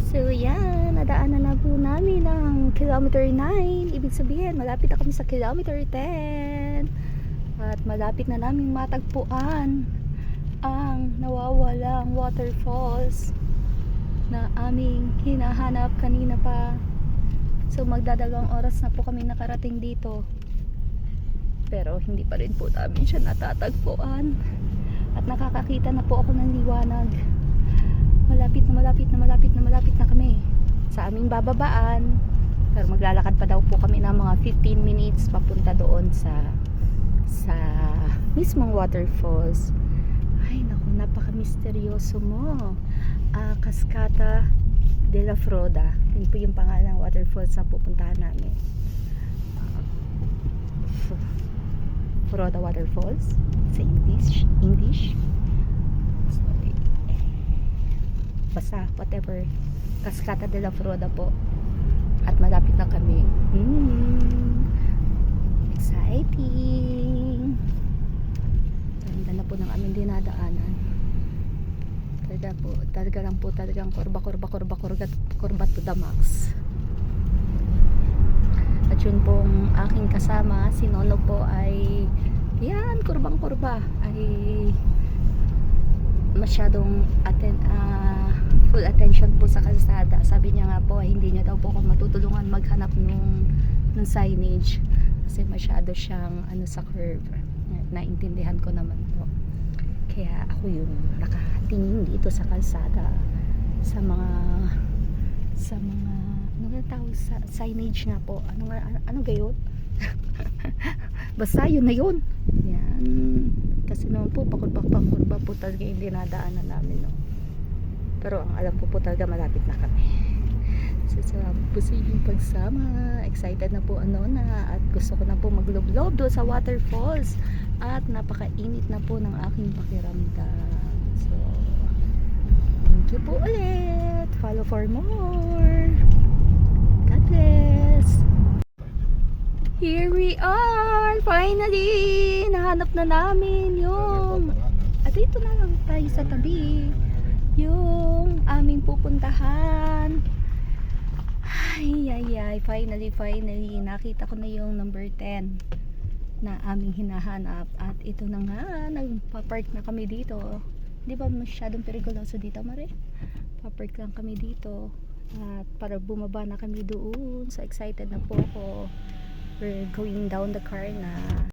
So yan, nadaanan na po namin ang kilometer 9. Ibig sabihin, malapit na kami sa kilometer 10. At malapit na naming matagpuan ang nawawalang waterfalls na aming hinahanap kanina pa. So magdadalawang oras na po kami nakarating dito. Pero hindi pa rin po namin siya natatagpuan. At nakakakita na po ako ng liwanag. Malapit na kami sa aming bababaan. Pero maglalakad pa daw po kami ng mga 15 minutes papunta doon sa mismong waterfalls. Ay naku, napaka-misteryoso mo. Cascata de la Froda. Yun po yung pangalan ng waterfalls na pupuntahan namin. Froda Waterfalls sa English. Sorry. Basta, whatever. Cascata de la Froda po. At malapit na kami. Exciting. Ganda na po ng aming dinadaanan. Talagang kurba to the max. At yun pong aking kasama, si Nolo po ay yan, kurbang-kurba. Ay masyadong full attention po sa kalsada. Sabi niya nga po ay hindi niya daw po ako matutulungan maghanap nung signage kasi masyado siyang sa curve. Naintindihan ko naman po. Kaya ako yung nakatingin dito sa kalsada sa mga ano nga tawag sa signage nga po. Ano gayon? Basta yun na yun. Yan. Kasi naman po pakurba po talaga yung dinadaanan namin, no? Pero ang alam ko po talaga malapit na kami. So salamat po sa inyong pagsama. Excited na po na at gusto ko na po magloblob doon sa waterfalls. At napakainit na po ng aking pakiramdam. So thank you po ulit. Follow for more. God bless. Here we are. Finally, nahanap na namin yung dito na lang tayo sa tabi yung aming pupuntahan. Ay, finally nakita ko na yung number 10 na aming hinahanap. At ito na nga, nagpa-park na kami dito. Di ba masyadong periguloso dito, Mare? Pa-park lang kami dito at para bumaba na kami doon. So excited na po ako. We're going down the car na.